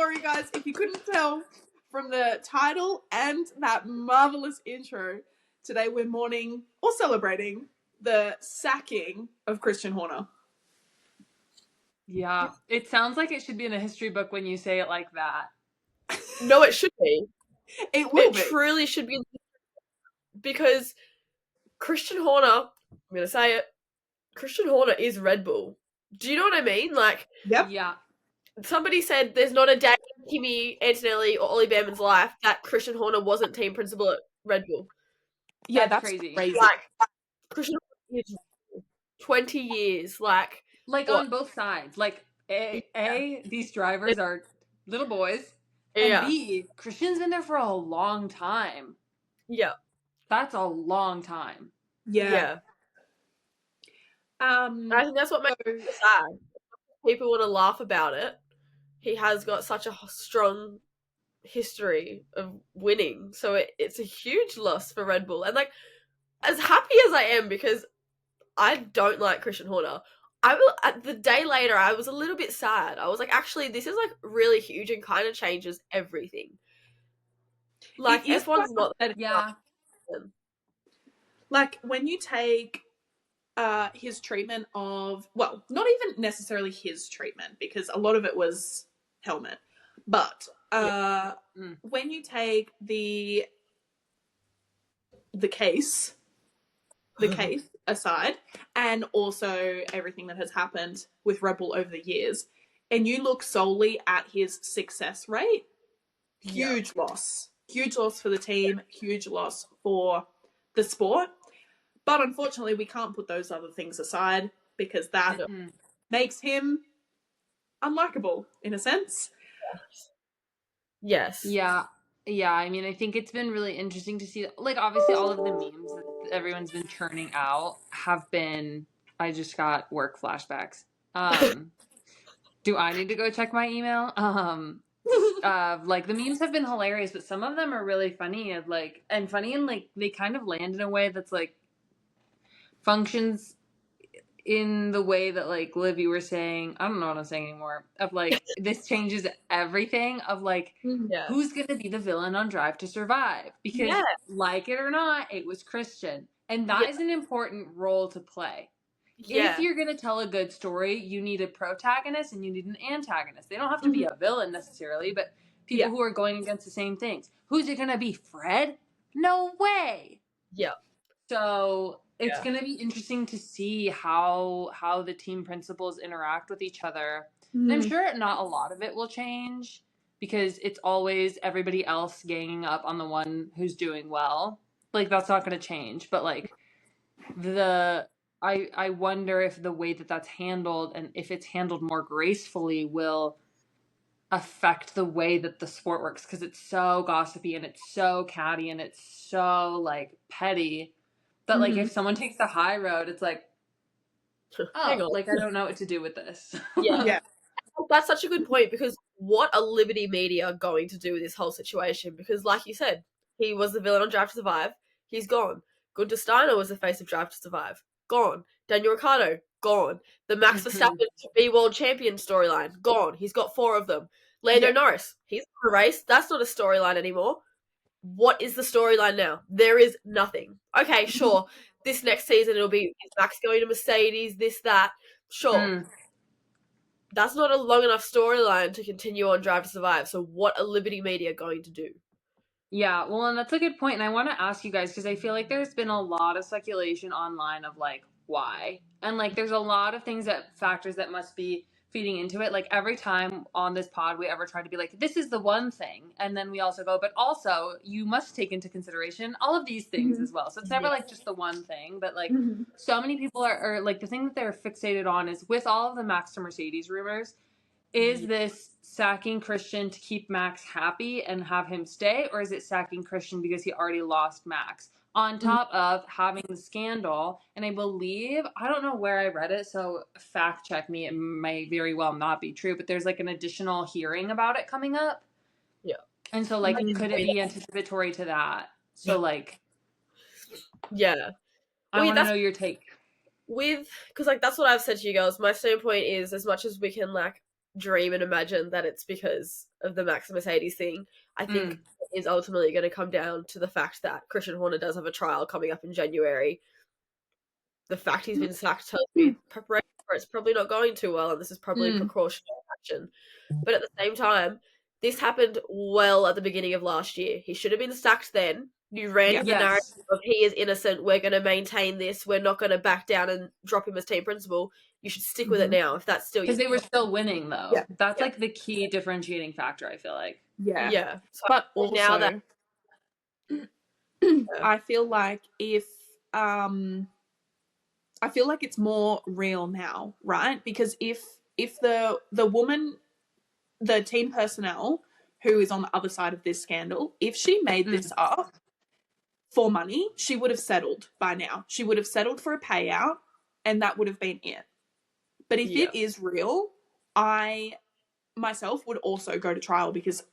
sorry guys, if you couldn't tell from the title and that marvelous intro, today we're mourning or celebrating the sacking of Christian Horner. Yeah, it sounds like it should be in a history book when you say it like that. No, it should be. It will It be. truly should be, because Christian Horner, I'm going to say it, Christian Horner is Red Bull. Do you know what I mean? Like, Yep. Yeah. somebody said there's not a day in Kimi Antonelli or Ollie Behrman's life that Christian Horner wasn't team principal at Red Bull. Yeah, That's that's crazy. crazy. Like, Christian Horner is 20 years. Like what? On both sides. Like, A, these drivers are little boys. And B, Christian's been there for a long time. Yeah. That's a long time. Yeah. I think that's what makes it sad. People want to laugh about it. He has got such a strong history of winning, so it's a huge loss for Red Bull. And like, as happy as I am, because I don't like Christian Horner, the day later I was a little bit sad. I was like, actually, this is like really huge and kind of changes everything. Like, F1's not that. Yeah. Like, when you take his treatment of, well, not even necessarily his treatment, because a lot of it was helmet, but when you take the case aside, and also everything that has happened with Red Bull over the years, and you look solely at his success rate, huge loss for the team, huge loss for the sport. But unfortunately, we can't put those other things aside, because that makes him unlikable, in a sense. Yes. Yeah. Yeah, I mean, I think it's been really interesting to see, like, obviously all of the memes that everyone's been churning out have been, I just got work flashbacks. Do I need to go check my email? Like, the memes have been hilarious, but some of them are really funny, and like, they kind of land in a way that's like, functions in the way that, like, Liv, you were saying, I don't know what I'm saying anymore, of like, this changes everything, of like, who's gonna be the villain on Drive to Survive? Because like it or not, it was Christian, and that is an important role to play. If you're gonna tell a good story, you need a protagonist and you need an antagonist. They don't have to be a villain necessarily, but people who are going against the same things. Who's it gonna be? Fred? No way. Yeah. So it's going to be interesting to see how the team principals interact with each other. And I'm sure not a lot of it will change, because it's always everybody else ganging up on the one who's doing well. Like, that's not going to change. But like, I wonder if the way that that's handled, and if it's handled more gracefully, will affect the way that the sport works, because it's so gossipy and it's so catty and it's so like petty. But like, if someone takes the high road, it's like, oh, like, I don't know what to do with this. Yeah. That's such a good point, because what are Liberty Media going to do with this whole situation? Because like you said, he was the villain on Drive to Survive. He's gone. Gunter Steiner was the face of Drive to Survive. Gone. Daniel Ricciardo, gone. The Max Verstappen to be world champion storyline, gone. He's got 4 of them. Lando Norris, he's on a race. That's not a storyline anymore. What is the storyline now? There is nothing. Okay, sure. This next season it'll be, is Max going to Mercedes, this, that. Sure. That's not a long enough storyline to continue on Drive to Survive. So what are Liberty Media going to do? Yeah, well, and that's a good point. And I want to ask you guys, because I feel like there's been a lot of speculation online of like, why? And like, there's a lot of factors that must be feeding into it. Like, every time on this pod we ever try to be like, this is the one thing, and then we also go, but also you must take into consideration all of these things as well. So it's never like just the one thing, but like, so many people are like, the thing that they're fixated on is, with all of the Max to Mercedes rumors, is this sacking Christian to keep Max happy and have him stay, or is it sacking Christian because he already lost Max? On top of having the scandal, and I believe, I don't know where I read it, so fact check me, it may very well not be true, but there's like an additional hearing about it coming up. Yeah. And so like, could it be anticipatory to that? So like, yeah. I want to know your take. Because like, that's what I've said to you girls. My standpoint is, as much as we can like dream and imagine that it's because of the Max Mercedes thing. I think it is ultimately going to come down to the fact that Christian Horner does have a trial coming up in January. The fact he's been sacked tells me preparation for it's probably not going too well, and this is probably precautionary action. But at the same time, this happened well at the beginning of last year. He should have been sacked then. You ran the narrative of he is innocent, we're going to maintain this, we're not going to back down and drop him as team principal. You should stick with it now if that's still... Because they were still winning, though. Yeah. That's, like, the key differentiating factor, I feel like. Yeah. Yeah. So but also, now that... I feel like I feel like it's more real now, right? Because if the woman, the team personnel who is on the other side of this scandal, if she made this up for money, she would have settled by now. She would have settled for a payout, and that would have been it. But if it is real, I myself would also go to trial, because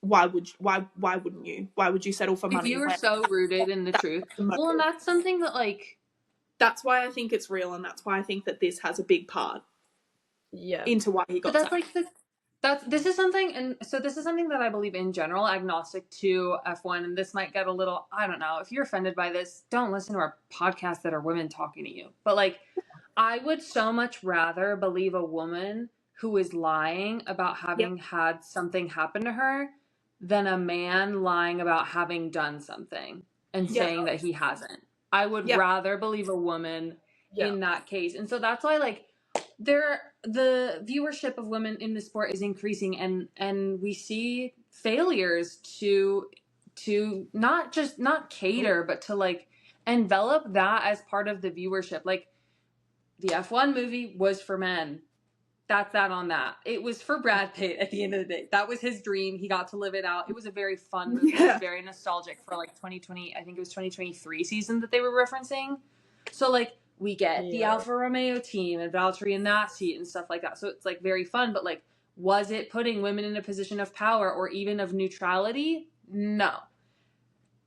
why wouldn't you? Why would you settle for money? If you were so rooted in the truth. Well, and that's something that, like... That's why I think it's real, and that's why I think that this has a big part into why he got sacked. This is something that I believe in general, agnostic to F1, and this might get a little, I don't know, if you're offended by this, don't listen to our podcasts that are women talking to you. But, like, I would so much rather believe a woman who is lying about having had something happen to her than a man lying about having done something and saying that he hasn't. I would rather believe a woman in that case. And so that's why, like, the viewership of women in the sport is increasing, and we see failures to not cater, but to, like, envelop that as part of the viewership. Like, the F1 movie was for men. That's that on that. It was for Brad Pitt at the end of the day. That was his dream. He got to live it out. It was a very fun movie. It was very nostalgic for, like, 2020. I think it was 2023 season that they were referencing. So, like, we get the Alfa Romeo team and Valtteri in that seat and stuff like that. So it's, like, very fun. But, like, was it putting women in a position of power or even of neutrality? No.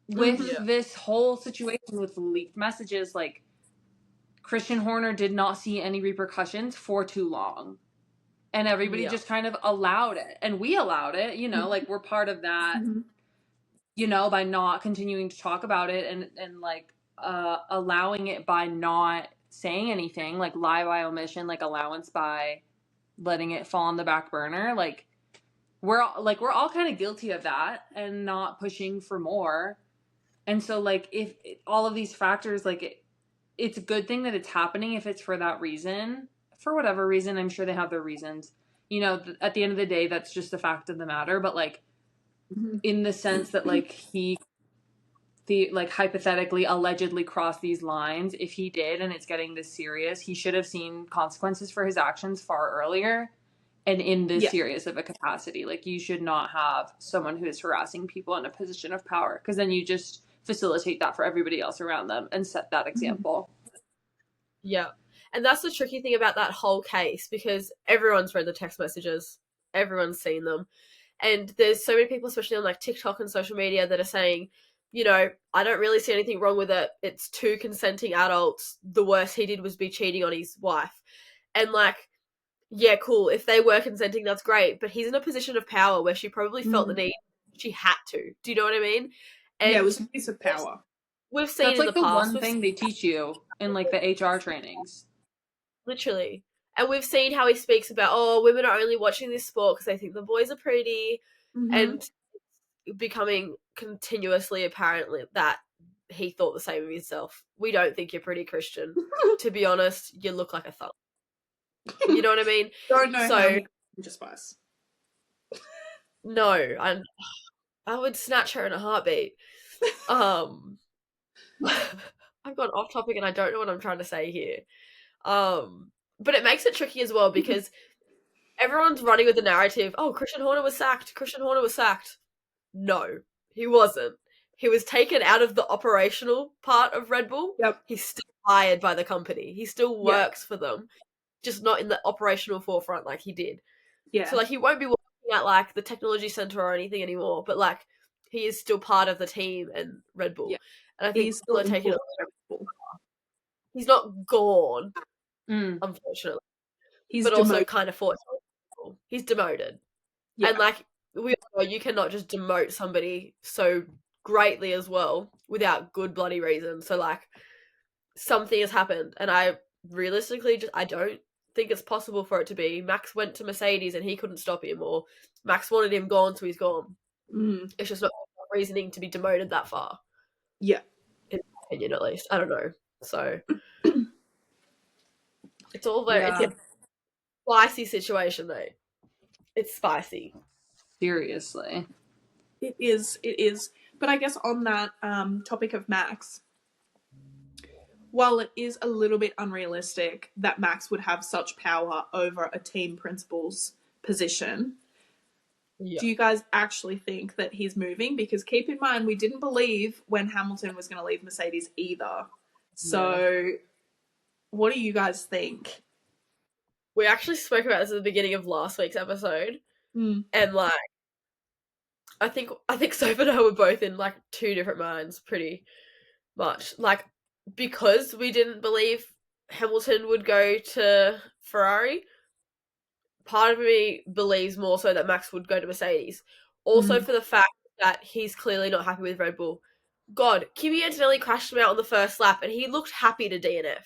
With this whole situation with leaked messages, like, Christian Horner did not see any repercussions for too long. And everybody just kind of allowed it. And we allowed it, you know, like, we're part of that, you know, by not continuing to talk about it and like, allowing it by not saying anything, like, lie by omission, like, allowance by letting it fall on the back burner. Like, we're all kind of guilty of that and not pushing for more. And so, like, if all of these factors, like, it's a good thing that it's happening if it's for that reason. For whatever reason, I'm sure they have their reasons. You know, at the end of the day, that's just the fact of the matter. But, like, in the sense that, like, hypothetically, allegedly crossed these lines, if he did and it's getting this serious, he should have seen consequences for his actions far earlier and in this serious of a capacity. Like, you should not have someone who is harassing people in a position of power, because then you just facilitate that for everybody else around them and set that example. Yeah. And that's the tricky thing about that whole case, because everyone's read the text messages. Everyone's seen them. And there's so many people, especially on, like, TikTok and social media, that are saying, you know, I don't really see anything wrong with it. It's two consenting adults. The worst he did was be cheating on his wife. And, like, yeah, cool. If they were consenting, that's great. But he's in a position of power where she probably felt the need. She had to. Do you know what I mean? And it was a piece of power. We've seen that's, in like, the past. One thing they teach you in, like, the HR trainings. Literally. And we've seen how he speaks about, oh, women are only watching this sport because they think the boys are pretty. And becoming continuously apparently that he thought the same of himself. We don't think you're pretty, Christian. To be honest, you look like a thug. You know what I mean? Don't know how he just spice. No, I would snatch her in a heartbeat. I've gone off topic and I don't know what I'm trying to say here. But it makes it tricky as well, because everyone's running with the narrative, oh, Christian Horner was sacked. Christian Horner was sacked. No, he wasn't. He was taken out of the operational part of Red Bull. Yep. He's still hired by the company. He still works for them, just not in the operational forefront like he did. Yeah. So, like, he won't be working at, like, the technology center or anything anymore, but, like, he is still part of the team and Red Bull. Yeah. And I think he's still taking it. He's not gone, unfortunately. But also kind of fortunate. Bull. He's demoted. Yeah. And like we all know, you cannot just demote somebody so greatly as well without good bloody reason. So like something has happened, and I realistically I don't think it's possible for it to be Max went to Mercedes and he couldn't stop him, or Max wanted him gone, so he's gone. It's just not reasoning to be demoted that far. Yeah. In my opinion, at least. I don't know. So it's all very it's a spicy situation though. It's spicy. Seriously. It is. But I guess on that topic of Max, while it is a little bit unrealistic that Max would have such power over a team principal's position, do you guys actually think that he's moving? Because keep in mind, we didn't believe when Hamilton was going to leave Mercedes either. So what do you guys think? We actually spoke about this at the beginning of last week's episode. And like I think Sof and I were both in like two different minds pretty much. Like because we didn't believe Hamilton would go to Ferrari, part of me believes more so that Max would go to Mercedes. Also for the fact that he's clearly not happy with Red Bull. God, Kimi Antonelli crashed him out on the first lap and he looked happy to DNF.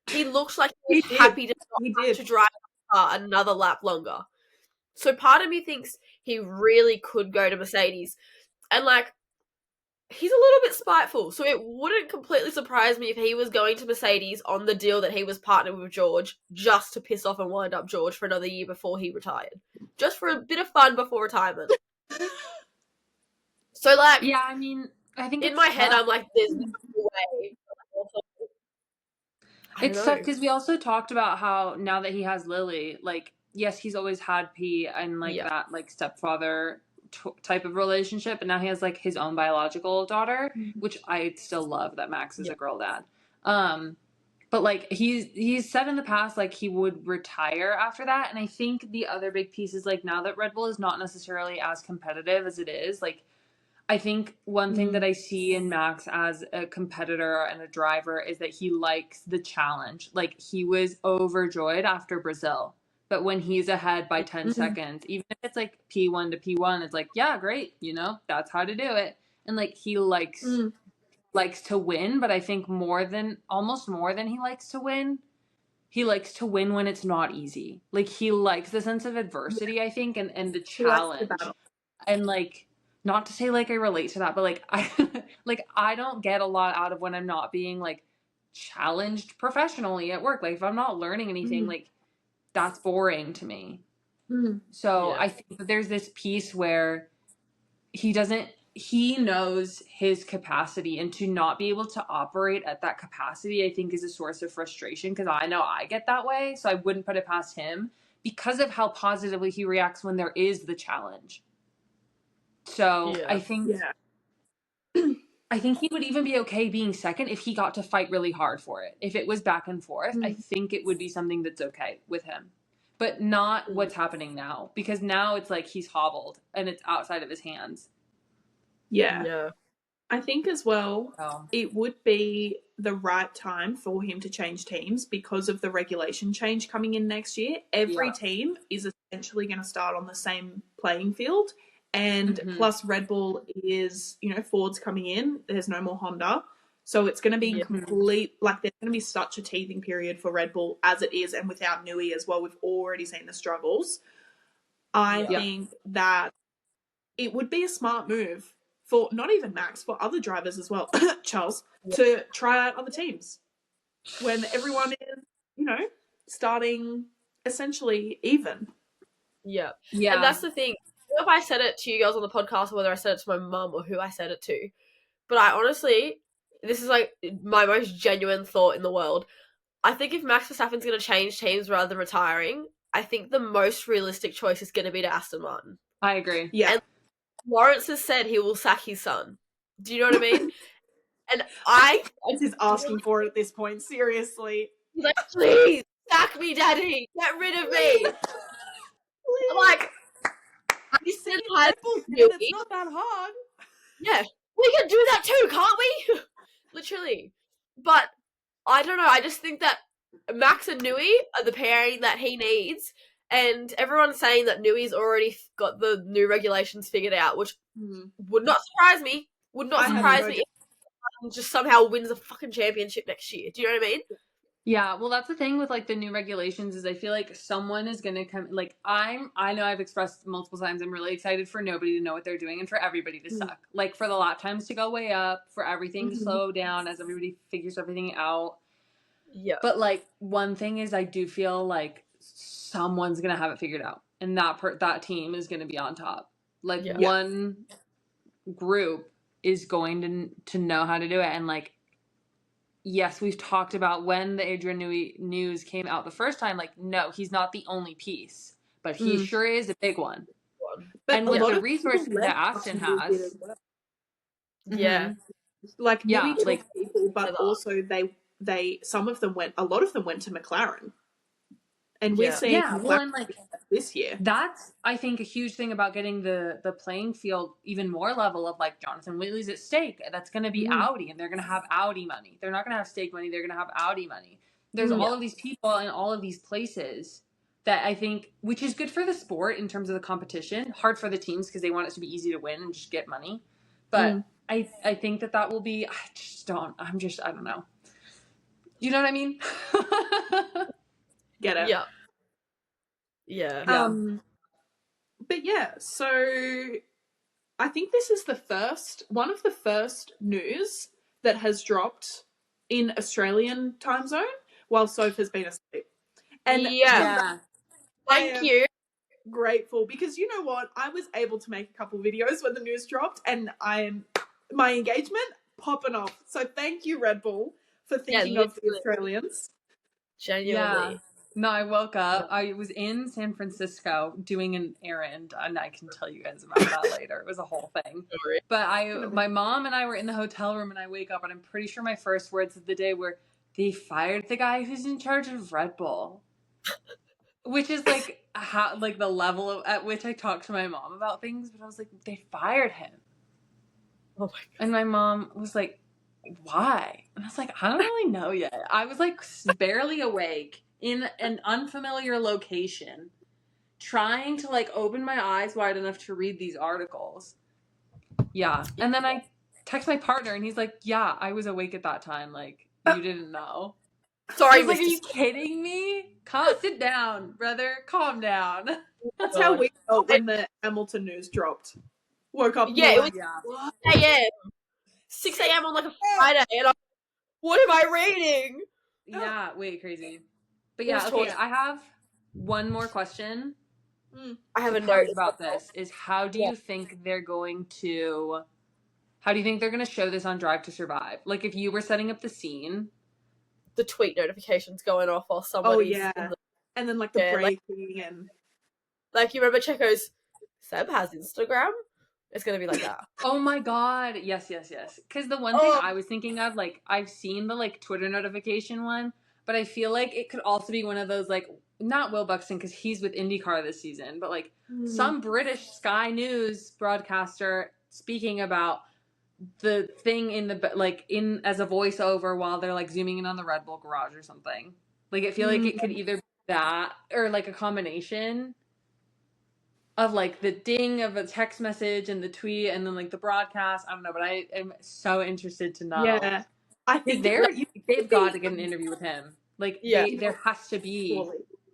He looked like he was happy to not have to drive the car another lap longer. So part of me thinks he really could go to Mercedes. And like, he's a little bit spiteful. So it wouldn't completely surprise me if he was going to Mercedes on the deal that he was partnered with George just to piss off and wind up George for another year before he retired. Just for a bit of fun before retirement. So like, yeah, I mean, I think in my head, I'm like, there's no way. It's tough because we also talked about how now that he has Lily, like, yes, he's always had P and like that like stepfather type of relationship, and now he has like his own biological daughter, which I still love that Max is a girl dad. But like he's said in the past like he would retire after that, and I think the other big piece is like now that Red Bull is not necessarily as competitive as it is, like I think one thing that I see in Max as a competitor and a driver is that he likes the challenge. Like he was overjoyed after Brazil, but when he's ahead by 10 seconds, even if it's like P1 to P1, it's like, yeah, great. You know, that's how to do it. And like, he likes to win, but I think almost more than he likes to win, he likes to win when it's not easy. Like he likes the sense of adversity, I think, and the challenge. And like, not to say like I relate to that, but like I don't get a lot out of when I'm not being like challenged professionally at work. Like if I'm not learning anything, like that's boring to me. So I think that there's this piece where he knows his capacity, and to not be able to operate at that capacity, I think is a source of frustration, because I know I get that way. So I wouldn't put it past him because of how positively he reacts when there is the challenge. So I think he would even be okay being second if he got to fight really hard for it. If it was back and forth, I think it would be something that's okay with him. But not what's happening now, because now it's like he's hobbled and it's outside of his hands. Yeah. I think as well, it would be the right time for him to change teams because of the regulation change coming in next year. Every team is essentially going to start on the same playing field. And plus Red Bull is, Ford's coming in. There's no more Honda. So it's going to be complete, like there's going to be such a teething period for Red Bull as it is. And without Nui as well, we've already seen the struggles. I think that it would be a smart move for not even Max, for other drivers as well, Charles, to try out other teams when everyone is, starting essentially even. Yeah. And that's the thing. I don't know if I said it to you guys on the podcast or whether I said it to my mum or who I said it to, but I honestly, this is like my most genuine thought in the world. I think if Max Verstappen's going to change teams rather than retiring, I think the most realistic choice is going to be to Aston Martin. I agree. Yeah. And Lawrence has said he will sack his son. Do you know what I mean? And Lawrence is asking for it at this point, seriously. He's like, please, sack me, Daddy. Get rid of me. I'm like, it's not that hard. Yeah, we can do that too, can't we? Literally. But I don't know, I just think that Max and Nui are the pairing that he needs, And everyone's saying that Nui's already got the new regulations figured out, which would not surprise me. Would not surprise me if he just somehow wins a fucking championship next year. Do you know what I mean? Yeah, well, that's the thing with like the new regulations is I feel like someone is going to come. Like I know I've expressed multiple times I'm really excited for nobody to know what they're doing and for everybody to suck. Like for the lap times to go way up, for everything to slow down as everybody figures everything out. Yeah. But like one thing is I do feel like someone's going to have it figured out, and that team is going to be on top. Like one group is going to know how to do it, and like. Yes, we've talked about when the Adrian Newey news came out the first time, like, no, he's not the only piece, but he sure is a big one. But and with the resources that Aston has. Yeah. Like, Newey took people, but also some of them a lot of them went to McLaren. And we're seeing McLaren like this year. That's, I think, a huge thing about getting the playing field even more level of like Jonathan Whitley's at stake. That's going to be Audi, and they're going to have Audi money. They're not going to have stake money. They're going to have Audi money. There's all of these people in all of these places that I think, which is good for the sport in terms of the competition, hard for the teams because they want it to be easy to win and just get money. But I think that will be, I don't know. You know what I mean? Get it? Yeah. Yeah. But yeah, so I think this is one of the first news that has dropped in Australian time zone while Sof has been asleep. And thank you. Grateful because you know what? I was able to make a couple videos when the news dropped, and my engagement popping off. So thank you, Red Bull, for thinking of the Australians. Genuinely. Yeah. No, I woke up. I was in San Francisco doing an errand, and I can tell you guys about that later. It was a whole thing. But my mom and I were in the hotel room, and I wake up, and I'm pretty sure my first words of the day were, "They fired the guy who's in charge of Red Bull," which is like the level at which I talk to my mom about things. But I was like, "They fired him," oh my God. And my mom was like, "Why?" And I was like, "I don't really know yet." I was like barely awake in an unfamiliar location, trying to like open my eyes wide enough to read these articles. Yeah. And then I text my partner and he's like, "Yeah, I was awake at that time. Like, you didn't know." Sorry, I was like, "Are you kidding me? Sit down, brother. Calm down." That's how we felt when the Hamilton news dropped. Woke up. Yeah, it was 6 a.m. 6 a.m. on like a Friday, and I'm, what am I reading? Yeah, wait, crazy. But yeah, okay, I have one more question. I have a note about this. Is how do you think they're going to show this on Drive to Survive? Like if you were setting up the scene, the tweet notifications going off while somebody's and then like the breaking and like you remember Checo's Seb has Instagram? It's gonna be like that. Oh my God. Yes. Because the one thing I was thinking of, like, I've seen the like Twitter notification one, but I feel like it could also be one of those like, not Will Buxton because he's with IndyCar this season, but like some British Sky News broadcaster speaking about the thing in the like in as a voiceover while they're like zooming in on the Red Bull garage or something. Like I feel like it could either be that or like a combination of like the ding of a text message and the tweet and then like the broadcast. I don't know, but I am so interested to know. Yeah, I think they've got to get an interview with him. Like there has to be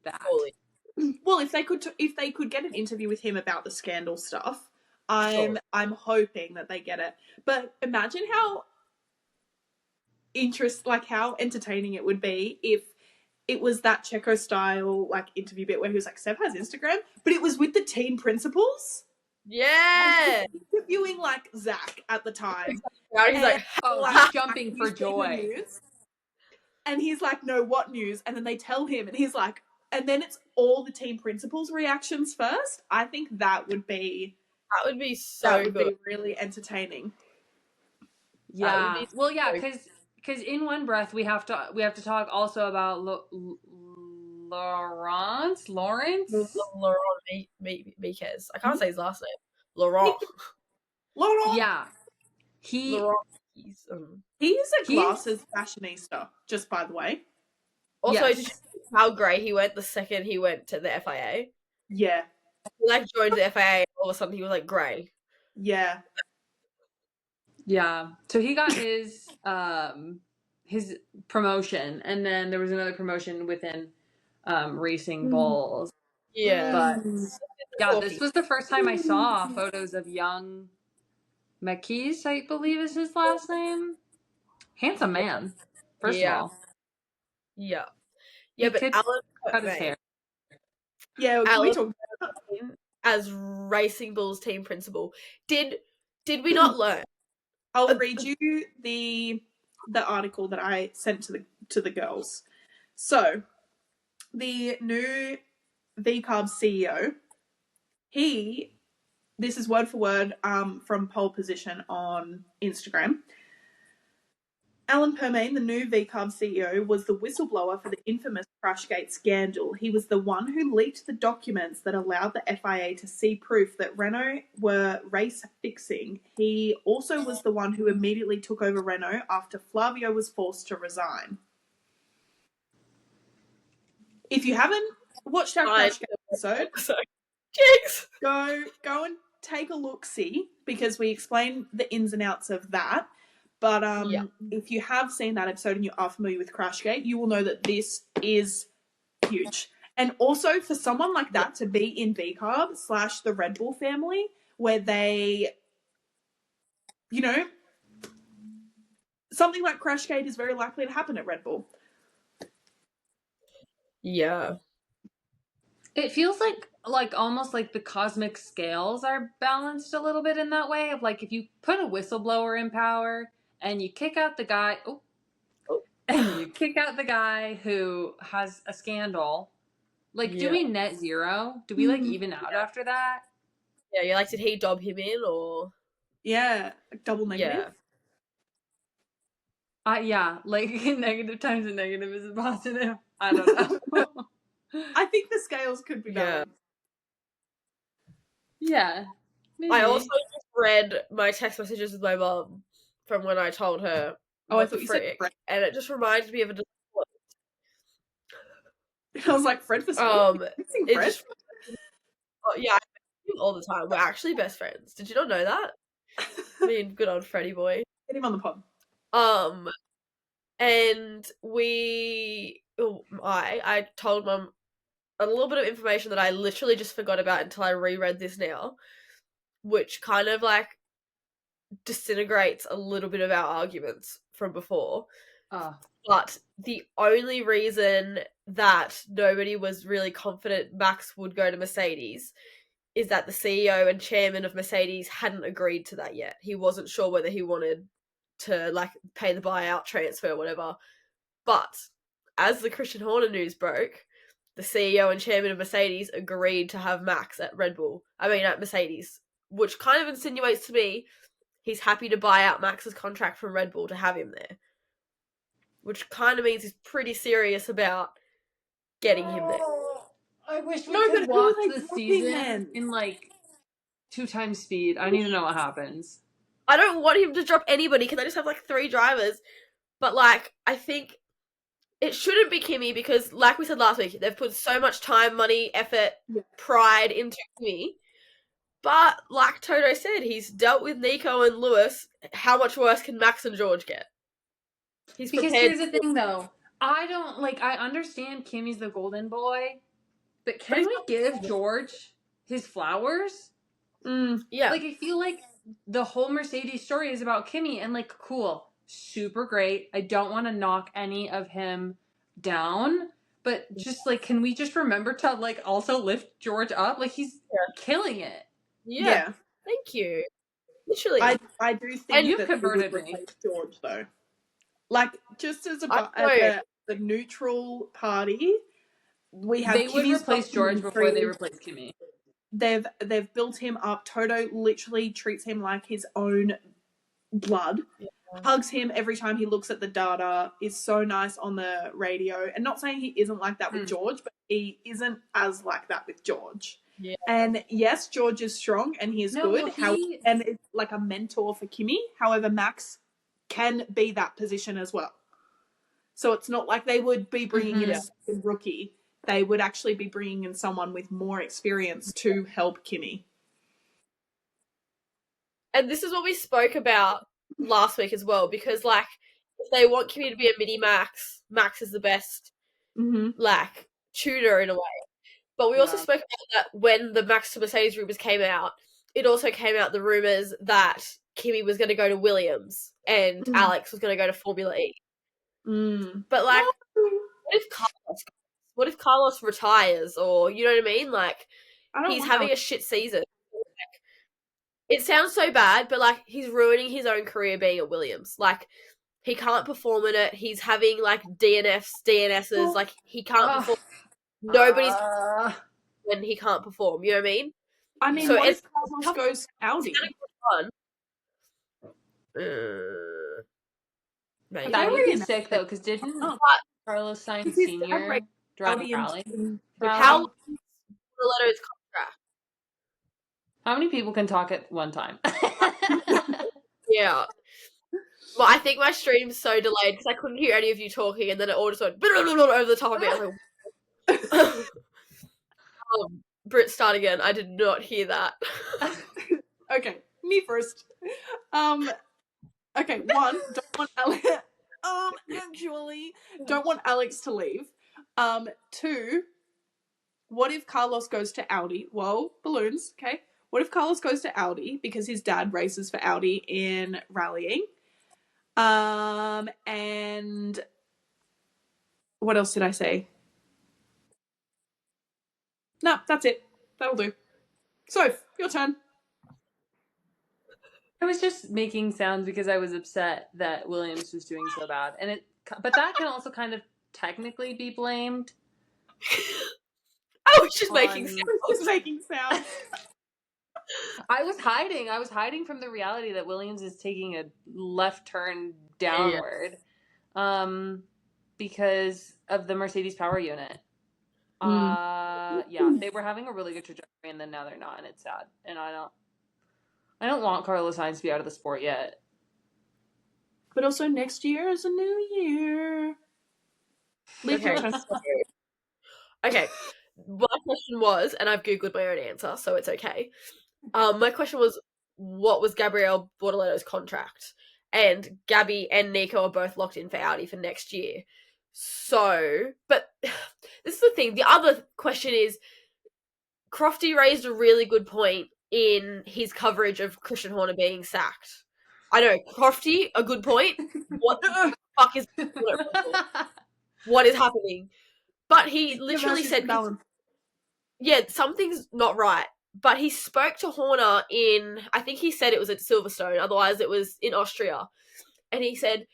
that. Well, if they could get an interview with him about the scandal stuff, I'm hoping that they get it. But imagine how how entertaining it would be if it was that Checo style like interview bit where he was like, "Seb has Instagram," but it was with the team principals. Yeah, interviewing like Zach at the time. He's like, he's jumping for joy. And he's like, "No, what news?" And then they tell him, and he's like, and then it's all the team principals' reactions first. I think that would be be really entertaining. Yeah. Well, yeah, because in one breath we have to talk also about Lawrence Miquez. I can't say his last name. Laurent. Yeah. He's a glasses fashionista, just by the way. Also, yes. how grey he went the second he went to the FIA. Yeah. He like joined the FIA, and all of a sudden he was like grey. Yeah. Yeah. So he got his promotion, and then there was another promotion within Racing Bulls. Yeah. But yeah, this was the first time I saw photos of young Maquis, I believe is his last name. Handsome man, first of all. Yeah. He Yeah, but could Alan cut his hair. Yeah, can we talk as Racing Bulls team principal. Did we not learn? I'll read you the article that I sent to the girls. So, the new VCARB CEO, this is word for word from Pole Position on Instagram. Alan Permane, the new VCARB CEO, was the whistleblower for the infamous Crashgate scandal. He was the one who leaked the documents that allowed the FIA to see proof that Renault were race fixing. He also was the one who immediately took over Renault after Flavio was forced to resign. If you haven't watched our Crashgate episode, go and take a look-see, because we explain the ins and outs of that. But if you have seen that episode and you are familiar with Crashgate, you will know that this is huge. And also for someone like that to be in VCARB / the Red Bull family, where they, you know, something like Crashgate is very likely to happen at Red Bull. Yeah. It feels like almost like the cosmic scales are balanced a little bit in that way of like if you put a whistleblower in power and you kick out the guy and you kick out the guy who has a scandal, like do we net zero? Do we like even out after that? Yeah, you're like, did he dob him in or double negative? Yeah, like negative times a negative is a positive. I don't know. I think the scales could be balanced. Yeah. Maybe. I also just read my text messages with my mum from when I told her. Oh, I thought you said Fred. And it just reminded me of a. I was like, Fred Verstappen. Fred? Yeah, all the time. We're actually best friends. Did you not know that? I mean, good old Freddy boy. Get him on the pod. And I told Mum a little bit of information that I literally just forgot about until I reread this now, which kind of like disintegrates a little bit of our arguments from before. But the only reason that nobody was really confident Max would go to Mercedes is that the CEO and chairman of Mercedes hadn't agreed to that yet. He wasn't sure whether he wanted to like pay the buyout, transfer, whatever. But as the Christian Horner news broke, the CEO and chairman of Mercedes agreed to have Max at at Mercedes, which kind of insinuates to me he's happy to buy out Max's contract from Red Bull to have him there. Which kind of means he's pretty serious about getting him there. I wish we could watch the season in like 2 times speed. I need to know what happens. I don't want him to drop anybody. Can they just have like 3 drivers? But like, I think it shouldn't be Kimi because, like we said last week, they've put so much time, money, effort, pride into Kimi. But like Toto said, he's dealt with Nico and Lewis. How much worse can Max and George get? Because here's the thing, though. I understand Kimi's the golden boy, but can we give George his flowers? Yeah. Like, I feel like the whole Mercedes story is about Kimi, and like, cool, super great. I don't want to knock any of him down, but just like, can we just remember to like also lift George up? Like, he's killing it. Yeah. Thank you. Literally. I do think you've that converted would me. George, though. Like, just as the neutral party, we have they would replace George before they replace Kimi. They've built him up. Toto literally treats him like his own blood. Hugs him every time he looks at the data. Is so nice on the radio. And not saying he isn't like that with George, but he isn't as like that with George. Yeah. And yes, George is strong and he is good. And it's like a mentor for Kimi. However, Max can be that position as well. So it's not like they would be bringing in a Mhm. second rookie. They would actually be bringing in someone with more experience to help Kimi. And this is what we spoke about last week as well, because like if they want Kimi to be a mini Max, Max is the best like tutor in a way. But we also Yeah. spoke about that when the Max to Mercedes rumors came out. It also came out the rumors that Kimi was going to go to Williams and Alex was going to go to Formula E. But like, what if Carlos retires, or you know what I mean? Like, he's having a shit season. Like, it sounds so bad, but like he's ruining his own career being at Williams. Like, he can't perform in it. He's having like DNSs. Like, he can't perform. Nobody's when he can't perform. You know what I mean? I mean, So what it's if Carlos tough. goes to Audi? Maybe. That would be sick though, because didn't Carlos Sainz Sr. drive a rally? How long is Letto's contract? How many people can talk at one time? Yeah. Well, I think my stream's so delayed because I couldn't hear any of you talking, and then it all just went over the top of me. I was like, Brit, start again. I did not hear that. Okay, me first. Okay, one, don't want Alex. Actually, don't want Alex to leave. Two, what if Carlos goes to Audi? Whoa, balloons. Okay, what if Carlos goes to Audi because his dad races for Audi in rallying? And what else did I say? No, that's it. That'll do. Soph, your turn. I was just making sounds because I was upset that Williams was doing so bad, but that can also kind of technically be blamed. I was just making sounds. I was hiding from the reality that Williams is taking a left turn downward, because of the Mercedes power unit. Yeah, they were having a really good trajectory, and then now they're not, and it's sad. And I don't want Carlos Sainz to be out of the sport yet. But also next year is a new year. Okay. My question was, and I've Googled my own answer, so it's okay. My question was, what was Gabriel Bortoletto's contract? And Gabby and Nico are both locked in for Audi for next year. So, but this is the thing. The other question is, Crofty raised a really good point in his coverage of Christian Horner being sacked. I know, Crofty, a good point. What the fuck is what is happening? But he literally said, yeah, something's not right. But he spoke to Horner in, I think he said it was at Silverstone, otherwise it was in Austria. And he said,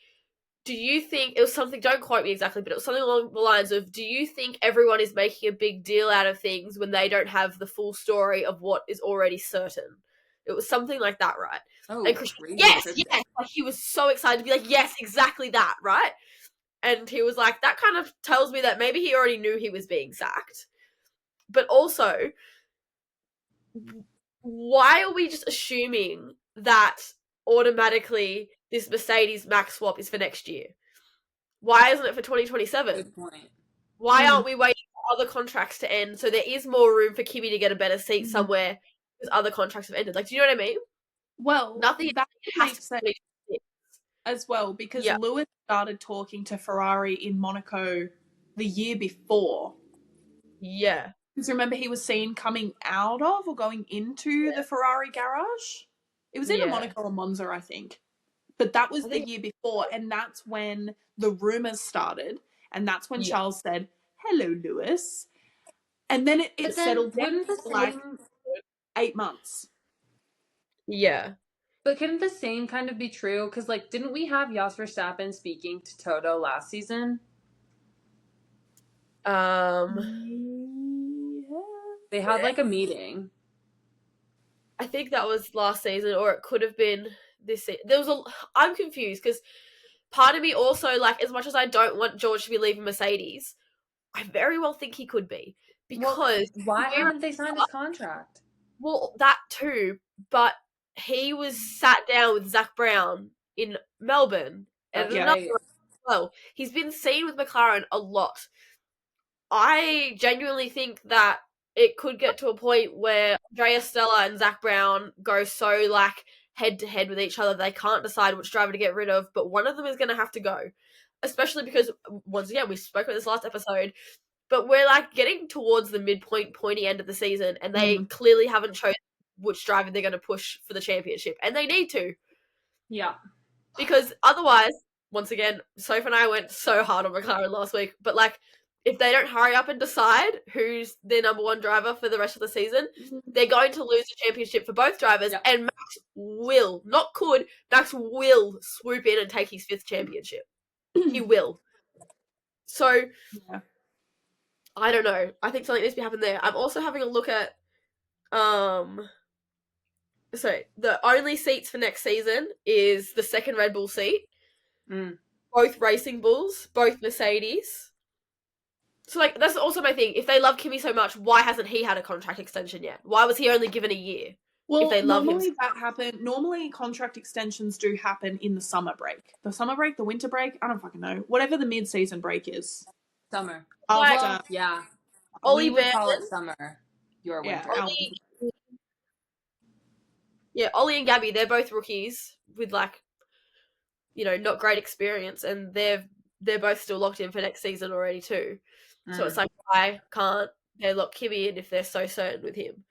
do you think, it was something, don't quote me exactly, but it was something along the lines of, do you think everyone is making a big deal out of things when they don't have the full story of what is already certain? It was something like that, right? Oh, and Christian, yes! Like, he was so excited to be like, yes, exactly that, right? And he was like, that kind of tells me that maybe he already knew he was being sacked. But also, why are we just assuming that automatically this Mercedes Max swap is for next year? Why isn't it for 2027? Good point. Why aren't we waiting for other contracts to end so there is more room for Kimi to get a better seat somewhere because other contracts have ended? Like, do you know what I mean? Well, nothing that makes sense to as well, because Lewis started talking to Ferrari in Monaco the year before. Yeah. Because remember, he was seen coming out of or going into the Ferrari garage. It was either Monaco or Monza, I think. But that was the year before, and that's when the rumours started, and that's when Charles said, hello, Lewis. And then it settled down for like 8 months. Yeah. But couldn't the same kind of be true? Because, like, didn't we have Max Verstappen speaking to Toto last season? They had, like, a meeting. I think that was last season, or it could have been this season. I'm confused, because part of me also, like, as much as I don't want George to be leaving Mercedes, I very well think he could be. Because why haven't they signed his contract? Well, that too, but he was sat down with Zach Brown in Melbourne. And well. He's been seen with McLaren a lot. I genuinely think that it could get to a point where Andrea Stella and Zach Brown go so like head to head with each other they can't decide which driver to get rid of, but one of them is going to have to go. Especially because, once again, we spoke about this last episode, but we're like getting towards the midpoint, pointy end of the season, and they clearly haven't chosen which driver they're going to push for the championship, and they need to. Yeah. Because otherwise, once again, Sof and I went so hard on McLaren last week, but like, if they don't hurry up and decide who's their number one driver for the rest of the season, they're going to lose the championship for both drivers, and Max will, not could, Max will swoop in and take his 5th championship. He will. So, I don't know. I think something needs to be happening there. I'm also having a look at, so the only seats for next season is the second Red Bull seat. Both Racing Bulls, both Mercedes. So, like, that's also my thing. If they love Kimi so much, why hasn't he had a contract extension yet? Why was he only given a year? Well, if they love normally him. that happen. Normally, contract extensions do happen in the summer break. The summer break, the winter break, I don't fucking know. Whatever the mid-season break is. Summer. After, Yeah. Ollie we would call it Behrman. summer. Your winter. Ollie and Gabby, they're both rookies with, like, you know, not great experience, and they're both still locked in for next season already too. So it's like, why can't they lock Kimi in if they're so certain with him?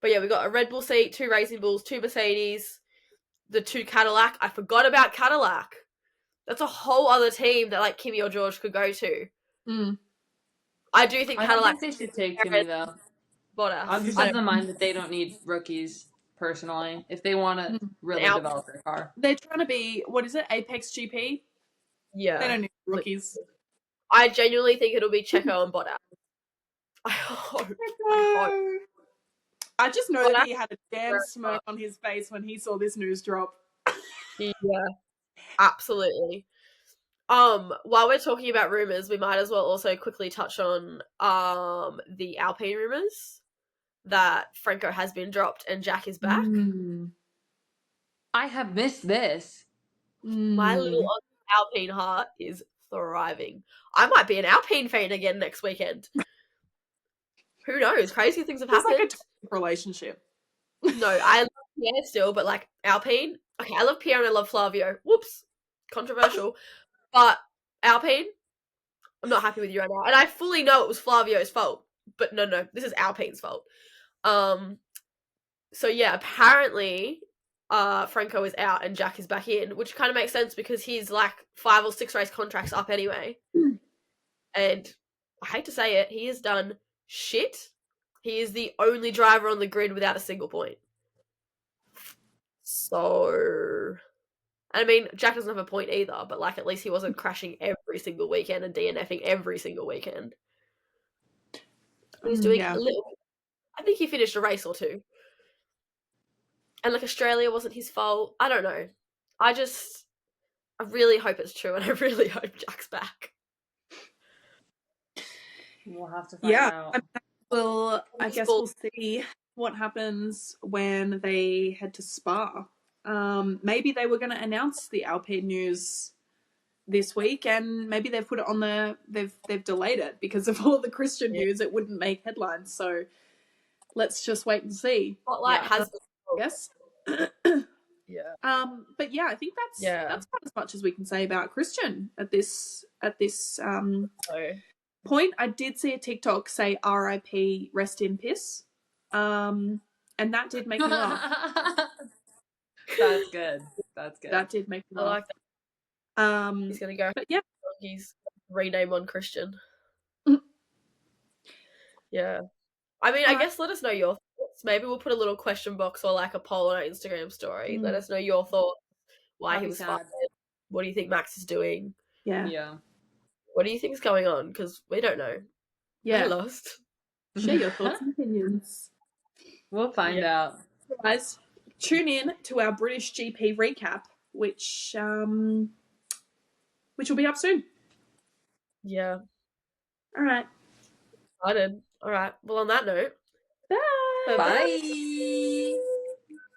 But yeah, we got a Red Bull seat, 2 Racing Bulls, 2 Mercedes, the 2 Cadillac. I forgot about Cadillac. That's a whole other team that like Kimi or George could go to. I do think Cadillac. I don't think they should take Kimi though. Bottas. I'm just of the mind that they don't need rookies. Personally, if they want to really develop their car, they're trying to be, what is it, Apex GP? Yeah, they don't need rookies. I genuinely think it'll be Checo and Bottas. I hope. I just know that he had a damn smirk on his face when he saw this news drop. Yeah, absolutely. While we're talking about rumours, we might as well also quickly touch on the Alpine rumours that Franco has been dropped and Jack is back. I have missed this. My little Alpine heart is thriving. I might be an Alpine fan again next weekend. Who knows? Crazy things have happened. It's like a toxic relationship. No, I love Pierre still, but like Alpine. Okay, I love Pierre and I love Flavio. Whoops, controversial. But Alpine, I'm not happy with you right now. And I fully know it was Flavio's fault. But no, this is Alpine's fault. So yeah, apparently Franco is out and Jack is back in, which kind of makes sense because he's like 5 or 6 race contracts up anyway. And I hate to say it, he has done shit. He is the only driver on the grid without a single point. So, I mean, Jack doesn't have a point either, but like at least he wasn't crashing every single weekend and DNFing every single weekend. He was doing a little bit. I think he finished a race or 2. And like Australia wasn't his fault. I don't know. I really hope it's true and I really hope Jack's back. We'll have to find out. I guess we'll see what happens when they head to Spa. Maybe they were going to announce the Alpine news this week, and maybe they've put it on they've delayed it because of all the Christian news. It wouldn't make headlines, so let's just wait and see. Spotlight has, yes. Yeah. But yeah, I think that's about as much as we can say about Christian at this point. I did see a TikTok say RIP, rest in piss. And that did make me laugh. That's good. That did make me laugh. I like that. He's gonna go. But yeah, he's rename on Christian. Yeah. I mean, I guess let us know your thoughts. Maybe we'll put a little question box or like a poll on our Instagram story. Let us know your thoughts. Why he was fired. What do you think Max is doing? Yeah. What do you think is going on? Because we don't know. Yeah. We're lost. Share your thoughts and opinions. We'll find out. Guys, tune in to our British GP recap, which will be up soon. Yeah. All right. Excited. All right. Well, on that note, bye. Bye.